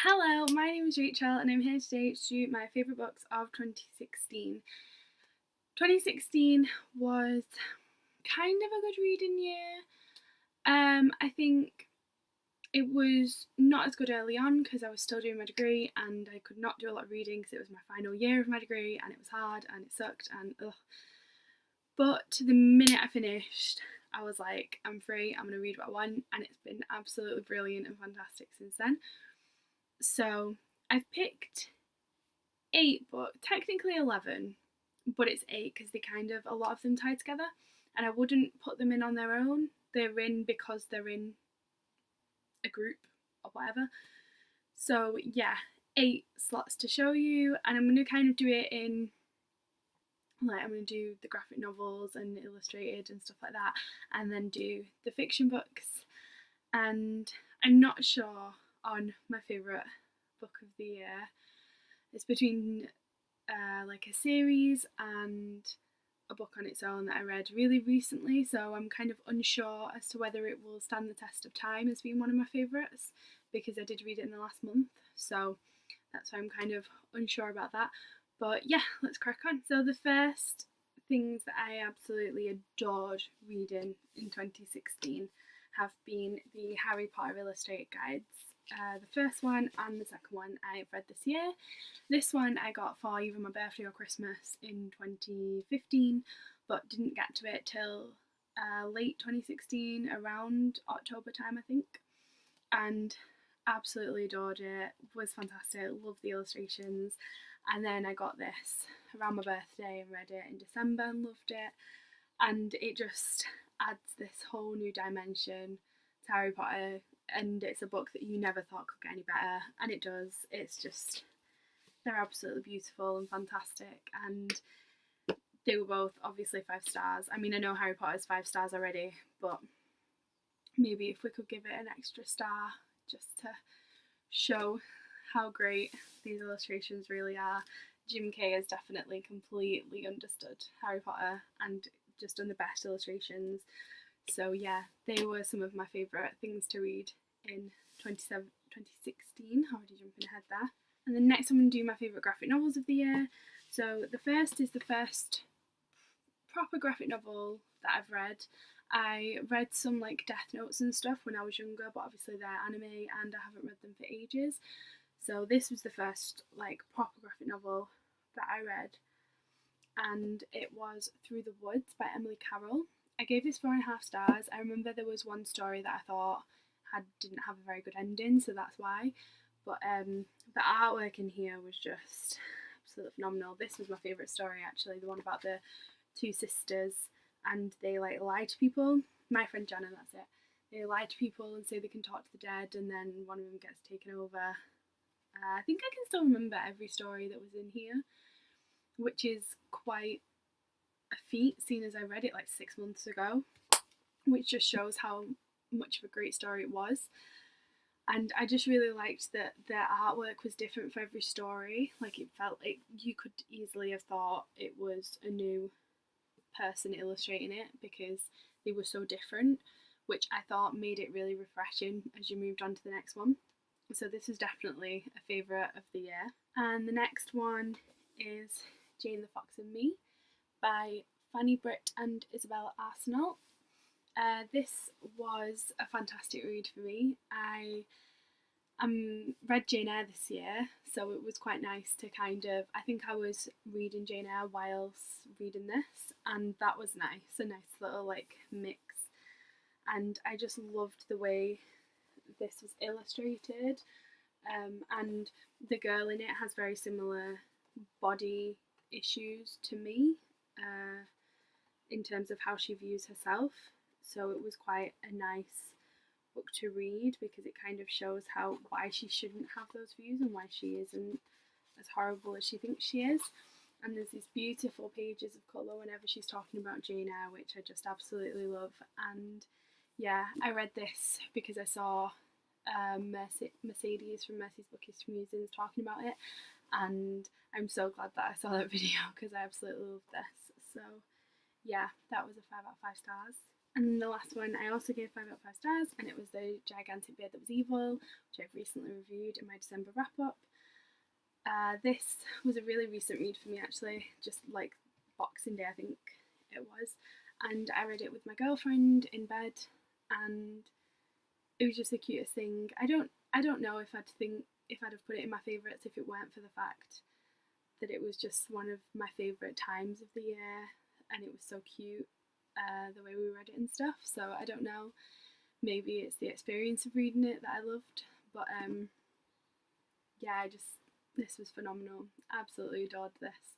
Hello, my name is Rachel and I'm here today to do my favourite books of 2016. 2016 was kind of a good reading year. I think it was not as good early on because I was still doing my degree and I could not do a lot of reading because it was my final year of my degree and it was hard and it sucked and ugh. But the minute I finished, I was like, I'm free, I'm going to read what I want, and it's been absolutely brilliant and fantastic since then. So I've picked 8 books, technically 11, but it's 8 because they kind of, a lot of them tie together, and I wouldn't put them in on their own. They're in because they're in a group or whatever. So yeah, 8 slots to show you, and I'm going to kind of do it in, like, I'm going to do the graphic novels and illustrated and stuff like that, and then do the fiction books. And I'm not sure on my favourite book of the year. It's between like a series and a book on its own that I read really recently, so I'm kind of unsure as to whether it will stand the test of time as being one of my favourites because I did read it in the last month, so that's why I'm kind of unsure about that. But yeah, let's crack on. So the first things that I absolutely adored reading in 2016 have been the Harry Potter illustrated guides. The first one and the second one I've read this year. This one I got for either my birthday or Christmas in 2015, but didn't get to it till late 2016, around October time, I think. And absolutely adored it. Was fantastic. Loved the illustrations. And then I got this around my birthday and read it in December and loved it. And it just adds this whole new dimension to Harry Potter, and it's a book that you never thought could get any better, and it does. It's just, they're absolutely beautiful and fantastic, and they were both obviously 5 stars. I mean, I know Harry Potter's 5 stars already, but maybe if we could give it an extra star just to show how great these illustrations really are. Jim Kay has definitely completely understood Harry Potter and just done the best illustrations. So yeah, they were some of my favourite things to read in 2016. Already jumping ahead there. And then next I'm going to do my favourite graphic novels of the year. So the first is the first proper graphic novel that I've read. I read some like Death Notes and stuff when I was younger, but obviously they're anime and I haven't read them for ages. So this was the first like proper graphic novel that I read, and it was Through the Woods by Emily Carroll. I gave this 4.5 stars. I remember there was one story that I thought didn't have a very good ending, so that's why. But the artwork in here was just absolutely phenomenal. This was my favourite story actually, the one about the 2 sisters and they like lie to people. My friend Jana, that's it. They lie to people and say they can talk to the dead, and then one of them gets taken over. I think I can still remember every story that was in here, which is quite a feat, seeing as I read it like 6 months ago, which just shows how much of a great story it was. And I just really liked that the artwork was different for every story. Like, it felt like you could easily have thought it was a new person illustrating it because they were so different, which I thought made it really refreshing as you moved on to the next one. So this is definitely a favourite of the year. And the next one is Jane the Fox and Me by Fanny Britt and Isabella Arsenault. This was a fantastic read for me. I read Jane Eyre this year, so it was quite nice to kind of, I think I was reading Jane Eyre whilst reading this, and that was nice, a nice little like mix. And I just loved the way this was illustrated, and the girl in it has very similar body issues to me, in terms of how she views herself. So it was quite a nice book to read because it kind of shows why she shouldn't have those views and why she isn't as horrible as she thinks she is. And there's these beautiful pages of colour whenever she's talking about Jane Eyre, which I just absolutely love. And yeah, I read this because I saw Mercedes from Mercy's Bookish Musings talking about it, and I'm so glad that I saw that video because I absolutely love this. So yeah, that was a 5 out of 5 stars. And then the last one I also gave 5 out of 5 stars, and it was The Gigantic Beard That Was Evil, which I've recently reviewed in my December wrap up. This was a really recent read for me, actually, just like Boxing Day, I think it was. And I read it with my girlfriend in bed, and it was just the cutest thing. I don't know if I'd have put it in my favourites if it weren't for the fact that it was just one of my favourite times of the year, and it was so cute, the way we read it and stuff. So I don't know, maybe it's the experience of reading it that I loved, but yeah, this was phenomenal. Absolutely adored this.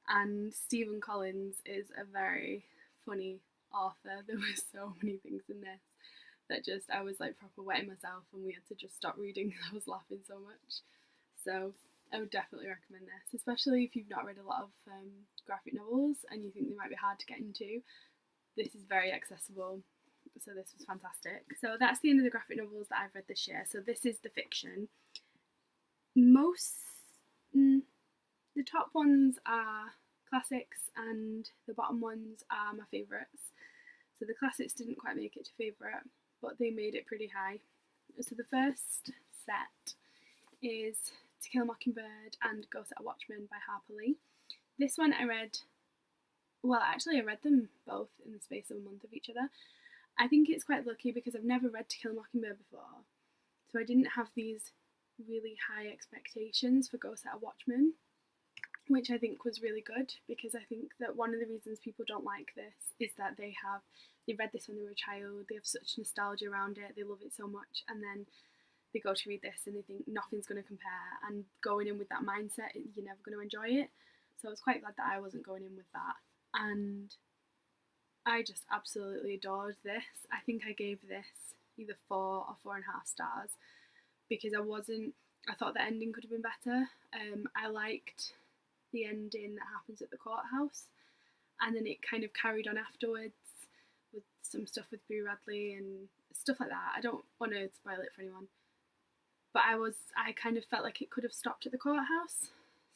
And Stephen Collins is a very funny author. There were so many things in this that just, I was like proper wetting myself, and we had to just stop reading. I was laughing so much. So I would definitely recommend this, especially if you've not read a lot of graphic novels and you think they might be hard to get into. This is very accessible, so this was fantastic. So that's the end of the graphic novels that I've read this year. So this is the fiction. The top ones are classics and the bottom ones are my favourites. So the classics didn't quite make it to favourite, but they made it pretty high. So the first set is To Kill a Mockingbird and Go Set a Watchman by Harper Lee. This one I read them both in the space of a month of each other. I think it's quite lucky because I've never read To Kill a Mockingbird before, so I didn't have these really high expectations for Go Set a Watchman, which I think was really good, because I think that one of the reasons people don't like this is that they read this when they were a child, they have such nostalgia around it, they love it so much, and then they go to read this and they think nothing's going to compare, and going in with that mindset, you're never going to enjoy it. So I was quite glad that I wasn't going in with that, and I just absolutely adored this. I think I gave this either 4 or 4.5 stars, because I thought the ending could have been better. I liked the ending that happens at the courthouse, and then it kind of carried on afterwards with some stuff with Boo Radley and stuff like that. I don't want to spoil it for anyone, but I kind of felt like it could have stopped at the courthouse,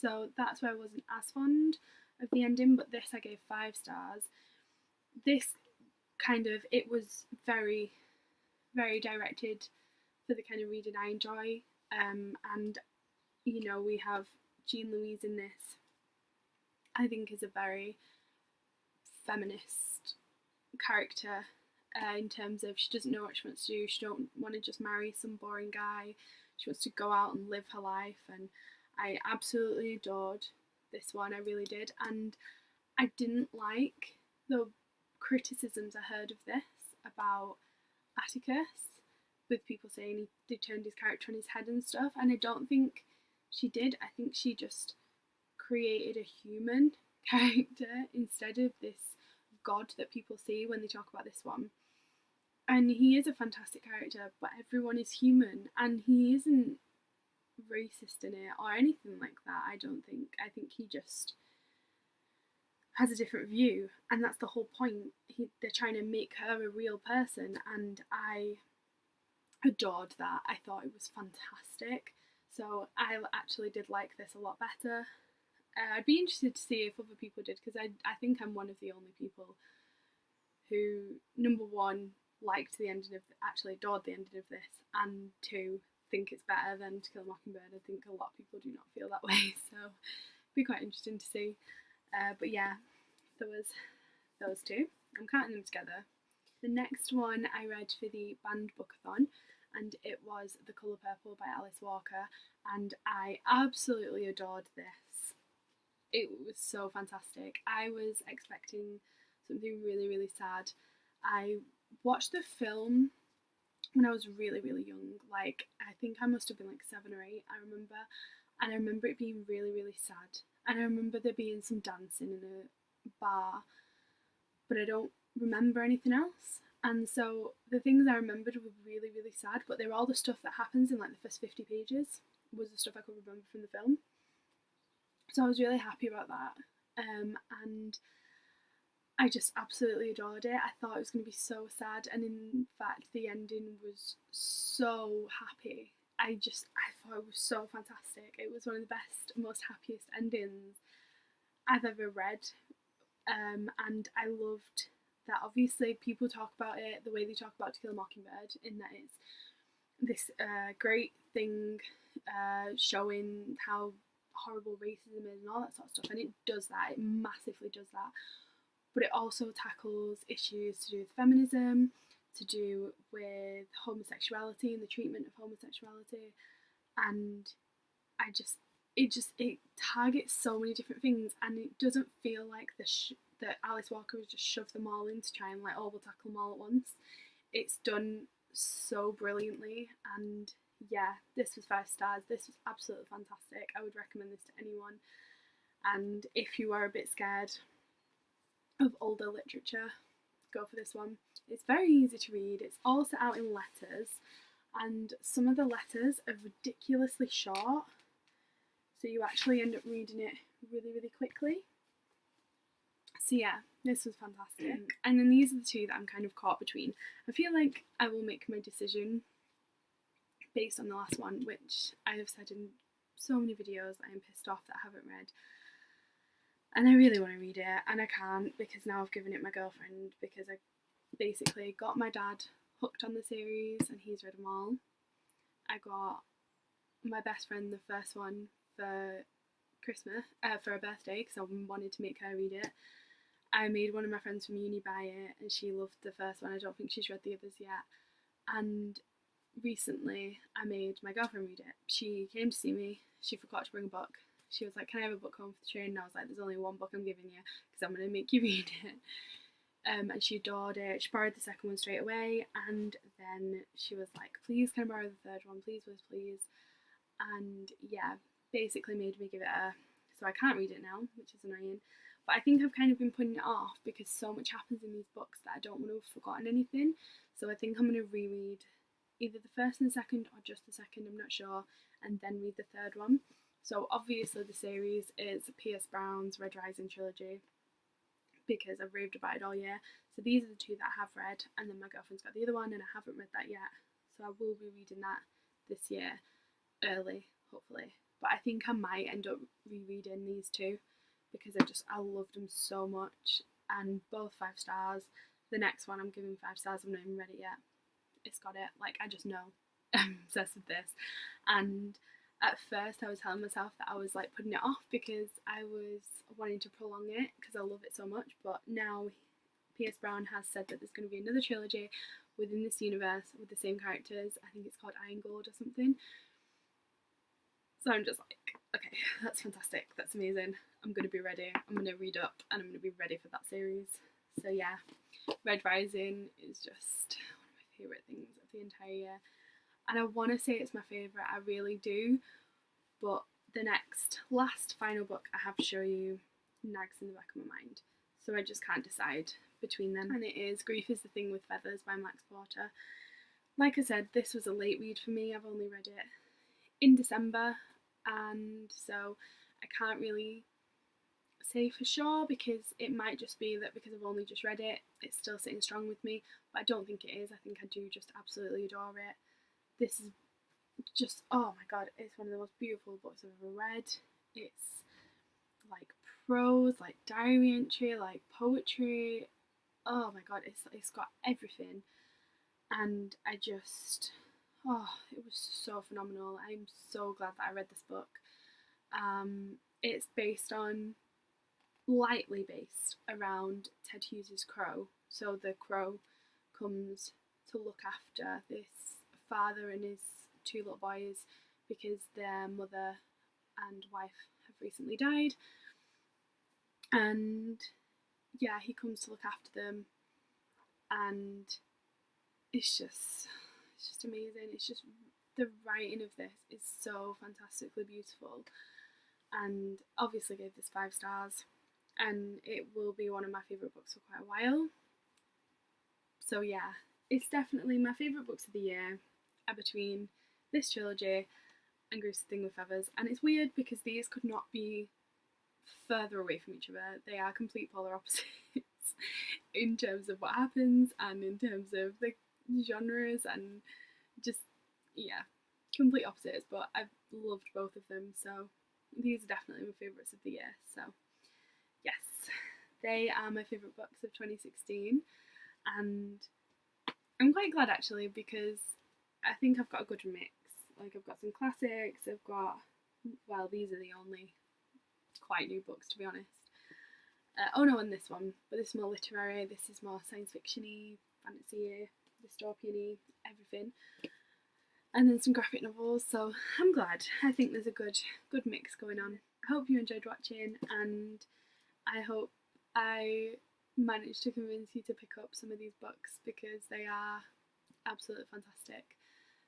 so that's why I wasn't as fond of the ending. But this I gave 5 stars. This it was very, very directed for the kind of reading I enjoy, and we have Jean Louise in this. I think is a very feminist character, in terms of she doesn't know what she wants to do. She don't want to just marry some boring guy. She wants to go out and live her life, and I absolutely adored this one. I really did, and I didn't like the criticisms I heard of this about Atticus, with people saying they turned his character on his head and stuff, and I don't think she did. I think she just created a human character instead of this god that people see when they talk about this one. And he is a fantastic character, but everyone is human, and he isn't racist in it or anything like that, I don't think. I think he just has a different view, and that's the whole point. They're trying to make her a real person, and I adored that. I thought it was fantastic. So I actually did like this a lot better. I'd be interested to see if other people did, because I think I'm one of the only people who, number one, liked the ending of, actually adored the ending of this, and 2, think it's better than To Kill a Mockingbird. I think a lot of people do not feel that way, so it'd be quite interesting to see. But yeah, there was those 2. I'm counting them together. The next one I read for the banned bookathon, and it was The Colour Purple by Alice Walker, and I absolutely adored this. It was so fantastic. I was expecting something really, really sad. I watched the film when I was really, really young. Like, I think I must have been like 7 or 8, I remember. And I remember it being really, really sad. And I remember there being some dancing in a bar, but I don't remember anything else. And so the things I remembered were really, really sad, but they were all the stuff that happens in like the first 50 pages was the stuff I could remember from the film. So I was really happy about that. And I just absolutely adored it. I thought it was going to be so sad, and in fact the ending was so happy. I thought it was so fantastic. It was one of the best, most happiest endings I've ever read. And I loved that obviously people talk about it the way they talk about To Kill a Mockingbird, in that it's this great thing showing how horrible racism is and all that sort of stuff, and it does that, it massively does that, but it also tackles issues to do with feminism, to do with homosexuality and the treatment of homosexuality, and it targets so many different things, and it doesn't feel like that Alice Walker has just shoved them all in to try and like, oh, we'll tackle them all at once. It's done so brilliantly, and yeah, this was 5 stars. This was absolutely fantastic. I would recommend this to anyone. And if you are a bit scared of older literature, go for this one. It's very easy to read. It's all set out in letters, and some of the letters are ridiculously short, so you actually end up reading it really, really quickly. So yeah, this was fantastic. And then these are the two that I'm kind of caught between. I feel like I will make my decision based on the last one, which I have said in so many videos that I'm pissed off that I haven't read. And I really want to read it, and I can't because now I've given it my girlfriend, because I basically got my dad hooked on the series and he's read them all. I got my best friend the first one for Christmas, for her birthday, because I wanted to make her read it. I made one of my friends from uni buy it, and she loved the first one. I don't think she's read the others yet. And recently I made my girlfriend read it. She came to see me, she forgot to bring a book. She was like, can I have a book home for the train? And I was like, there's only one book I'm giving you, because I'm going to make you read it. And she adored it. She borrowed the second one straight away, and then she was like, please can I borrow the third one, please, please, please. And yeah, basically made me give it a, so I can't read it now, which is annoying. But I think I've kind of been putting it off because so much happens in these books that I don't want to have forgotten anything. So I think I'm going to reread either the first and the second, or just the second, I'm not sure, and then read the third one. So obviously the series is Pierce Brown's Red Rising trilogy, because I've raved about it all year. So these are the two that I have read, and then my girlfriend's got the other one and I haven't read that yet. So I will be reading that this year, early, hopefully. But I think I might end up rereading these two because I loved them so much, and both 5 stars. The next one I'm giving 5 stars, I've not even read it yet. It's got it, like, I just know. I'm obsessed with this. And at first I was telling myself that I was like putting it off because I was wanting to prolong it because I love it so much, but now Pierce Brown has said that there's going to be another trilogy within this universe with the same characters. I think it's called Iron Gold or something. So I'm just like, okay, that's fantastic, that's amazing. I'm going to be ready. I'm going to read up and I'm going to be ready for that series. So yeah, Red Rising is just one of my favourite things of the entire year. And I want to say it's my favourite, I really do. But the last final book I have to show you nags in the back of my mind. So I just can't decide between them. And it is Grief is the Thing with Feathers by Max Porter. Like I said, this was a late read for me. I've only read it in December, and so I can't really say for sure, because it might just be that because I've only just read it, it's still sitting strong with me, but I don't think it is. I think I do just absolutely adore it. This is just, oh my god, it's one of the most beautiful books I've ever read. It's like prose, like diary entry, like poetry. Oh my god, it's got everything, and I just, oh, it was so phenomenal. I'm so glad that I read this book. It's lightly based around Ted Hughes' Crow. So the crow comes to look after this father and his 2 little boys because their mother and wife have recently died. And yeah, he comes to look after them, and it's just amazing. It's just, the writing of this is so fantastically beautiful, and obviously gave this 5 stars, and it will be one of my favourite books for quite a while. So yeah, it's definitely my favourite books of the year are between this trilogy and Grief is the Thing with Feathers. And it's weird because these could not be further away from each other. They are complete polar opposites in terms of what happens and in terms of the genres, and just, yeah, complete opposites, but I've loved both of them, so these are definitely my favourites of the year. So yes, They are my favourite books of 2016, and I'm quite glad actually, because I think I've got a good mix. Like, I've got some classics, I've got, well, these are the only quite new books, to be honest. Oh no, and this one, but this is more literary, this is more science fiction-y, fantasy-y, dystopian-y, everything. And then some graphic novels, so I'm glad. I think there's a good mix going on. I hope you enjoyed watching, and I hope I managed to convince you to pick up some of these books, because they are absolutely fantastic.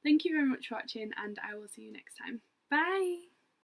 Thank you very much for watching, and I will see you next time. Bye!